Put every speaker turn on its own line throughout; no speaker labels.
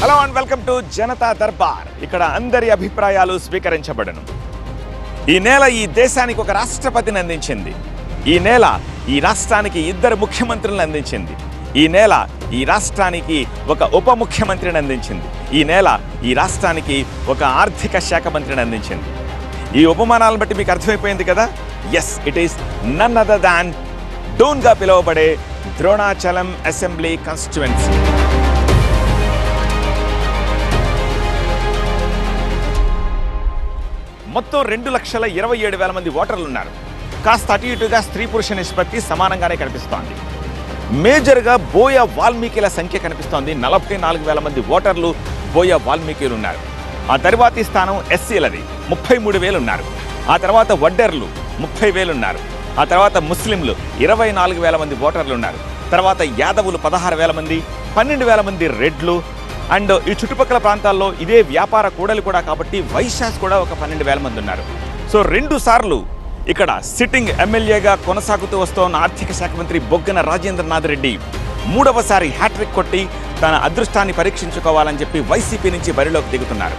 Hello and welcome to Janata Darbar. ఇక్కడ అందరి అభిప్రాయాలు స్వీకరించబడను. ఈ నేల ఈ దేశానికి ఒక రాష్ట్రపతిని అందించింది. ఈ నేల ఈ రాష్ట్రానికి 2 ముఖ్యమంత్రులను అందించింది. ఈ నేల ఈ రాష్ట్రానికి ఒక ఉప ముఖ్యమంత్రిని అందించింది. ఈ నేల ఈ రాష్ట్రానికి ఒక ఆర్థిక శాఖ మంత్రిని అందించింది. ఈ ఉపమానాలను బట్టి మీకు అర్థమైపోయింది కదా. Yes, it is none other than డోన్గా పిలువబడే ద్రోణాచలం అసెంబ్లీ కాన్స్టిట్యుయెన్సీ. మొత్తం 2,27,000 మంది ఓటర్లు ఉన్నారు. కాస్త అటు ఇటుగా స్త్రీ పురుష నిష్పత్తి సమానంగానే కనిపిస్తోంది. మేజర్గా బోయ వాల్మీకిల సంఖ్య కనిపిస్తోంది. 44,000 మంది ఓటర్లు బోయ వాల్మీకిలు ఉన్నారు. ఆ తర్వాతి స్థానం ఎస్సీలది, 33,000 ఉన్నారు. ఆ తర్వాత వడ్డెర్లు 30,000 ఉన్నారు. ఆ తర్వాత ముస్లింలు 24,000 మంది ఓటర్లు ఉన్నారు. తర్వాత యాదవులు 16,000 మంది, 12,000 మంది రెడ్లు. అండ్ ఈ చుట్టుపక్కల ప్రాంతాల్లో ఇదే వ్యాపార కూడలి కూడా కాబట్టి వైశ్యాస్ కూడా ఒక 12,000 మంది ఉన్నారు. సో 2 సార్లు ఇక్కడ సిట్టింగ్ ఎమ్మెల్యేగా కొనసాగుతూ వస్తున్న ఆర్థిక శాఖ మంత్రి బొగ్గన రాజేంద్రనాథ్ రెడ్డి 3వసారి హ్యాట్రిక్ కొట్టి తన అదృష్టాన్ని పరీక్షించుకోవాలని చెప్పి వైసీపీ నుంచి బరిలోకి దిగుతున్నారు.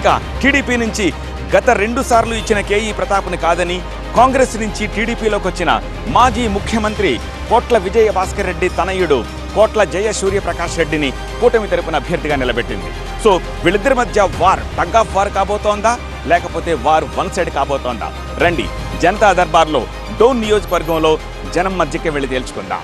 ఇక టీడీపీ నుంచి గత 2 సార్లు ఇచ్చిన కేఈ ప్రతాప్ని కాదని కాంగ్రెస్ నుంచి టీడీపీలోకి వచ్చిన మాజీ ముఖ్యమంత్రి కోట్ల విజయ భాస్కర్ రెడ్డి తనయుడు కోట్ల జయ సూర్యప్రకాష్ రెడ్డిని కూటమి తరపున అభ్యర్థిగా నిలబెట్టింది. సో వీళ్ళిద్దరి మధ్య వార్, టగ్ ఆఫ్ వార్ కాబోతోందా లేకపోతే వార్ వన్ సైడ్ కాబోతోందా? రండి, జనతా దర్బార్లో డోన్ నియోజకవర్గంలో జనం మధ్యకి వెళ్ళి తేల్చుకుందాం.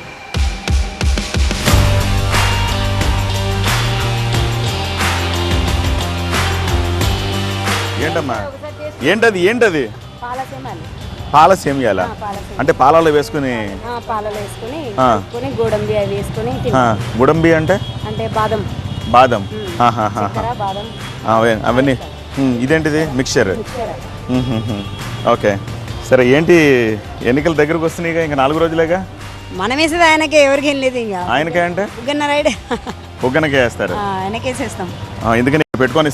ఏంటమ్మా, ఏంటది పాల సేమియాలా? అంటే పాలలో వేసుకుని గుడంబి అంటే బాదం అవన్నీ. ఇదేంటిది? మిక్చర్. ఓకే, సరే. ఏంటి, ఎన్నికల దగ్గరకు వస్తున్నాయిగా, ఇంకా 4 రోజులేగా.
మనం వేసేది ఆయనకే, ఎవరికి వెళ్ళలేదు. ఇంకా
ఆయనకే అంటే బుగ్గనకే వేస్తారు.
ఆయనకేసేస్తాం.
ఎందుకని పెట్టుకొని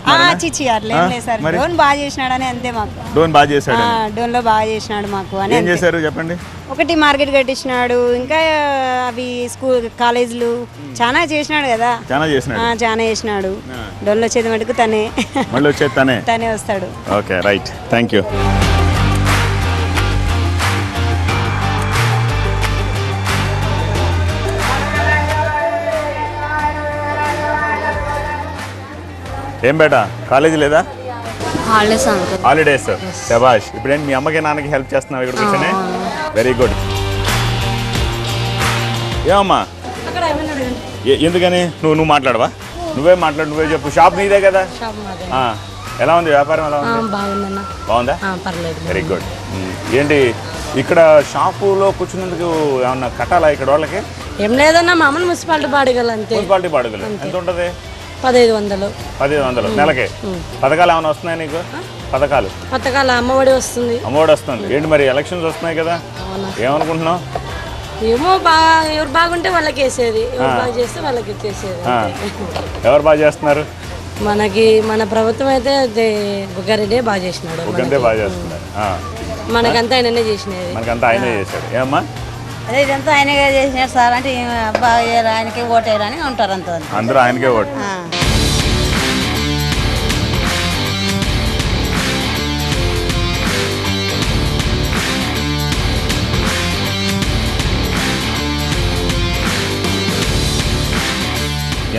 డోన్ బాగా చేసినాడని అంతే. మాకు
డోన్ బాగా చేశాడు.
డోన్ లో బాగా చేసినాడు మాకు అని.
ఏం చేశారు చెప్పండి?
ఒకటి మార్కెట్ కట్టించినాడు, ఇంకా అవి స్కూల్ కాలేజీలు చాలా చేసినాడు కదా. చాలా చేసినాడు. డోన్ లో వచ్చేది మటుకు తనే,
మళ్ళీ వచ్చేది
తనే వస్తాడు.
Okay, right, thank you. ఏం బేటా, కాలేజీ లేదా? హాలిడేస్. శభాష్. ఇప్పుడేంటి మీ అమ్మకి నాన్నకి హెల్ప్ చేస్తున్నావు ఇక్కడ కూర్చొని? Very good. ఏమమ్మా, ఎందుకని? నువ్వు మాట్లాడవా? నువ్వే మాట్లాడు, నువ్వే చెప్పు. షాప్ నీదే కదా. ఎలా ఉంది వ్యాపారం? ఎలా ఉంది? బాగుందా? Very good. ఏంటి ఇక్కడ షాపులో కూర్చున్నందుకు ఏమన్నా కట్టాలా ఇక్కడ వాళ్ళకి?
ఏం లేదన్నా, మామూలు మున్సిపాలిటీ బాడుగలు అంతే.
మున్సిపాలిటీ బాడుగలు ఎంత ఉంటుంది?
1,500
నెలకి. పథకాలు ఏమైనా వస్తున్నాయి నీకు? పథకాలు
అమ్మఒడి వస్తుంది.
ఏంటి మరి ఎలక్షన్స్ వస్తున్నాయి కదా, ఏమనుకుంటున్నావు?
ఏమో, ఎవరు బాగుంటే వాళ్ళకి వేసేది, ఎవరు బాగా చేస్తే వాళ్ళకి ఇచ్చేసేది.
ఎవరు బాగా చేస్తున్నారు?
మన ప్రభుత్వం అయితే బుగ్గారెడ్డి బాగా చేసినాడు. మనకంతా ఆయననే చేసినది.
ఆయనే చేశాడు. ఏమమ్మా,
అదే ఇదంతా ఆయనగా చేసినారు సార్. అంటే బాగా ఆయనకే ఓటు వేయాలని ఉంటారు అంత.
అందరూ ఆయనకే ఓటు.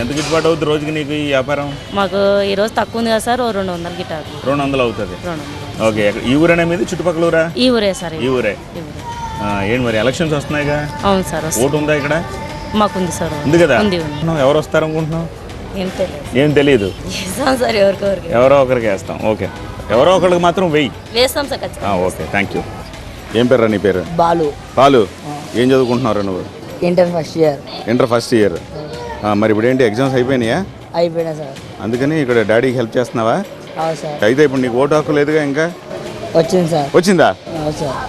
ఎంత గిట్టుబాటు అవుతుంది రోజుకి నీకు ఈ వ్యాపారం?
మాకు ఈరోజు తక్కువ ఉంది కదా సార్, 200 గిట్టారు.
200 అవుతుంది. ఓకే, ఈ ఊరేనా మీది? చుట్టుపక్కల ఊరా?
ఈ ఊరే సార్.
ఈ ఊరే. ఏంటి మరి ఎలక్షన్స్ వస్తున్నాయిగా?
అవును సార్.
ఓటు ఉందా ఇక్కడ?
మాకుంది సార్.
ఉంది కదా. ఎవరు వస్తారు అనుకుంటున్నావు? ఏం తెలియదు
సార్.
ఎవరో ఒకరికి వేస్తాం. ఓకే, ఎవరో ఒకరికి మాత్రం
వేస్తాం సార్.
Okay, thank you. ఏం పేరు నీ పేరు? బాలు. ఏం చదువుకుంటున్నారు నువ్వు?
Inter first year.
మరి ఇప్పుడు ఏంటి, ఎగ్జామ్స్ అయిపోయినాయా?
అయిపోయినా సార్.
అందుకని ఇక్కడ డాడీకి హెల్ప్ చేస్తున్నావా? అయితే ఇప్పుడు నీకు ఓటు హక్కు లేదుగా ఇంకా?
వచ్చింది సార్.
వచ్చిందా?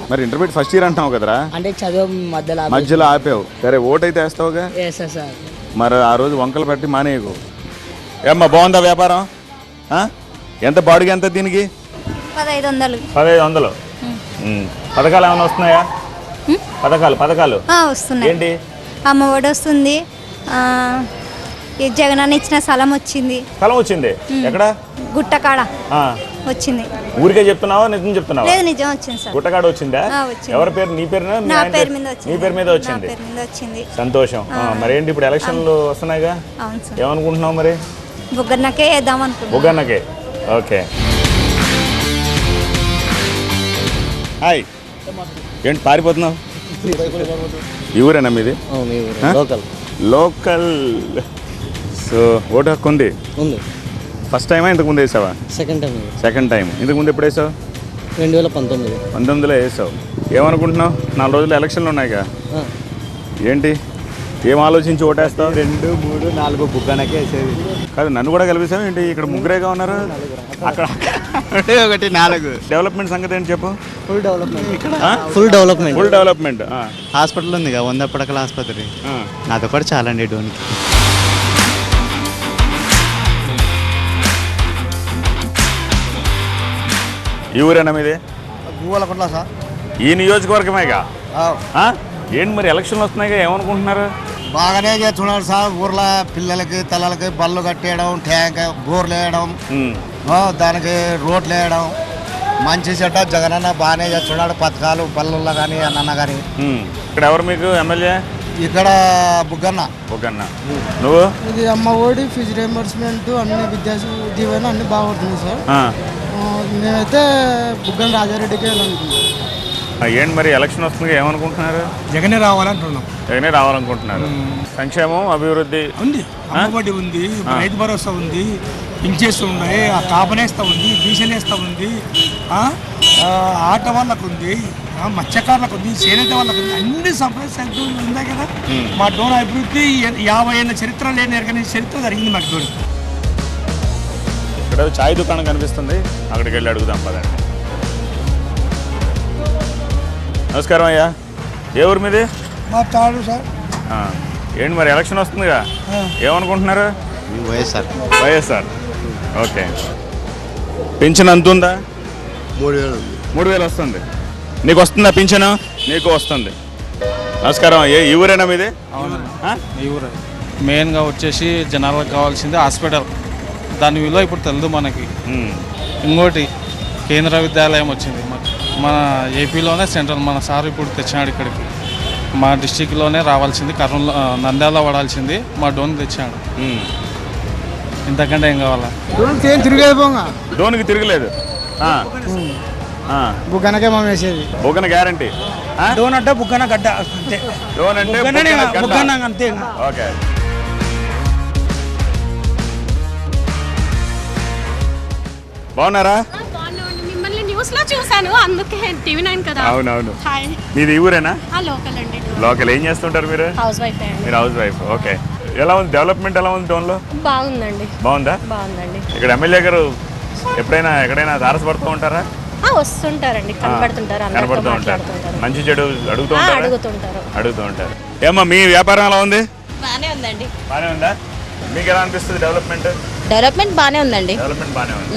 మరి ఇంటర్మీడియట్ ఫస్ట్ ఇయర్ అంటున్నావు కదరా?
అంటే చదువు
మధ్యలో ఆపావు. సరే, ఓటు అయితే వేస్తావుగా?
సార్.
మరి ఆ రోజు వంకలు పెట్టి మానేయకు. ఏమ్మా, బాగుందా వ్యాపారం? ఎంత బాడుగా ఎంత దీనికి? 1,500. పథకాలు ఏమైనా వస్తున్నాయా? పథకాలు వస్తున్నాయి. ఏంటి?
అమ్మఒడి వస్తుంది,
ఈ జగనన్న ఇచ్చిన స్థలం వచ్చింది.
స్థలం వచ్చింది ఎక్కడ?
గుట్టకాడ
ఆ,
వచ్చింది.
ఊరికే చెప్తున్నావా నిజం చెప్తున్నావా?
లేదు నిజం వచ్చింది సార్.
గుట్టకాడ వచ్చిందా?
వచ్చింది.
ఎవరి పేరు? నీ పేరునా? మీ
నా
ఆయన
పేరు మీద వచ్చింది.
నీ పేరు మీద
నా
వచ్చింది.
పేరు మీద వచ్చింది.
సంతోషం. మరేంటి ఇప్పుడు ఎలక్షన్లు వస్తున్నాయిగా,
అవును సార్.
ఏమనుకుంటున్నావు మరి?
బుగ్గన్నకే వేద్దాం అనుకున్నాను.
బుగ్గన్నకే. ఓకే. హాయ్, ఏంటి పారిపోతున్నావు? ఈ ఊరేనా మీది?
Local
local. సో ఓటు హక్కు ఉంది.
ఉంది.
ఫస్ట్ టైమా ఇంతకు ముందు వేసావా?
Second time
second time. ఇంతకు ముందు ఎప్పుడు వేసావు?
2019.
19లో వేసావు. ఏమనుకుంటున్నావు? 4 రోజులు ఎలక్షన్లు ఉన్నాయిగా, ఏంటి ఏం ఆలోచించి ఓటేస్తావు?
2, 3, 4 బుగ్గనకే వేసేది.
కాదు, నన్ను కూడా కలిపేసావు ఏంటి? ఇక్కడ ముగ్గురేగా ఉన్నారు. అక్కడ
1, 4
డెవలప్మెంట్ సంగతి ఏంటి చెప్పు?
Full development.
ఆ?
Full development.
Full development.
Hospital ఉంది 100 పడకల ఆసుపత్రి, నాతో కూడా చాలా అండి డోన్కి.
ఈ ఊరేనా మీది?
గూవలకుంట్ల సార్.
ఈ నియోజకవర్గమేగా. ఆ? ఏంటి మరి ఎలక్షన్లు వస్తున్నాయిగా, ఏమనుకుంటున్నారు?
బాగానే చేస్తున్నాడు సార్. ఊర్లో పిల్లలకి తల్లలకి బళ్ళు కట్టేయడం, ట్యాంక్ బోర్లు వేయడం, దానికి రోడ్లు వేయడం, మంచి చెడ్డ జగనన్న బాగానే చేస్తున్నాడు. పథకాలు పల్లెల్లో కానీ అన్న కానీ.
ఇక్కడ ఎవరు మీకు ఎమ్మెల్యే?
ఇక్కడ బుగ్గన్న.
బుగ్గన్న. నువ్వు?
ఇది అమ్మ ఒడి, ఫీజు రియంబర్స్మెంట్, అన్ని విద్యా దీవెన అన్ని బాగుంటుంది సార్. మేమైతే బుగ్గన రాజారెడ్డికి వెళ్ళాలనుకుంటున్నాం.
ఏంటి మరి ఎలక్షన్ వస్తుంది, ఏమనుకుంటున్నారు?
జగనే రావాలంటున్నాం.
జగనే రావాలనుకుంటున్నారు. సంక్షేమం, అభివృద్ధి
ఉంది. అమ్మఒడి ఉంది, రైతు భరోసా ఉంది, పింఛన్స్ ఉన్నాయి, కాపనేస్తా ఉంది, బీసనేస్తా ఉంది, ఆట వాళ్ళకు ఉంది, మత్స్యకారులకు ఉంది, చేనేత వాళ్ళకు ఉంది. అన్ని సంప్రదాయాలు ఉన్నాయి కదా. మా డోన్ అభివృద్ధి 50 ఏళ్ళ చరిత్ర లేని ఎరగని చరిత్ర జరిగింది మాకు డోన్.
ఇక్కడ చాయ్ దుకాణం కనిపిస్తుంది, అక్కడికి వెళ్ళి అడుగుదాం పదండి. నమస్కారం అయ్యా, ఏ ఊరు మీది?
మా తాడు సార్.
ఏంటి మరి ఎలక్షన్ వస్తుందిగా, ఏమనుకుంటున్నారు?
వైఎస్ఆర్.
వైఎస్ఆర్. ఓకే. పింఛన్ అంత ఉందా?
3000.
3000 వస్తుంది. నీకు వస్తుందా పింఛను? నీకు వస్తుంది. నమస్కారం. ఈ ఊరేనా మీది?
ఈ ఊరే. మెయిన్గా వచ్చేసి జనాలకు కావాల్సింది హాస్పిటల్. దాని విలువ ఇప్పుడు తెలియదు మనకి. ఇంకోటి కేంద్ర విద్యాలయం వచ్చింది మన ఏపీలోనే సెంట్రల్. మన సార్ ఇప్పుడు తెచ్చినాడు ఇక్కడికి. మా డిస్టిక్లోనే రావాల్సింది, కర్నూలు నంద్యాల పడాల్సింది, మా డోన్ తెచ్చాడు. ఇంతకంటే ఏం కావాలా?
డోన్కి తిరగలేదు.
బుగ్గనకే మనం వేసేది.
బుగ్గన గ్యారంటీ.
డోన్ అంటే బుగ్గన గడ్డ అంతే.
డోన్ అంటే
బుగ్గన అంతే.
ఓకే. బాగున్నారా?
మిమ్మల్ని న్యూస్ లో చూసాను, అందుకే TV9 కదా.
అవునవును.
హాయ్.
మీది ఈ ఊరేనా?
లోకల్ అండి.
లోకల్. ఏం చేస్తుంటారు మీరు?
హౌస్ వైఫ్ అండి.
మీరు హౌస్ వైఫ్. ఓకే. ఎలా ఉంది డెవలప్మెంట్, ఎలా ఉంది టౌన్లో?
బాగుందండి.
బాగుందా?
బాగుందండి.
ఇక్కడ ఎమ్మెల్యే గారు ఎప్పుడైనా ఎక్కడైనా తారసపడుతూ ఉంటారా?
వస్తుంటారండి, కనబడుతుంటారు,
కనబడుతూ ఉంటారు. మంచి చెడు అడుగుతూ ఉంటారు. ఏమో మీ వ్యాపారం ఎలా ఉంది?
బానే ఉందండి.
బానే ఉందా? మీకు ఎలా అనిపిస్తుంది డెవలప్మెంట్?
డెవలప్మెంట్ బానే ఉందండి.
డెవలప్మెంట్ బానే ఉంది.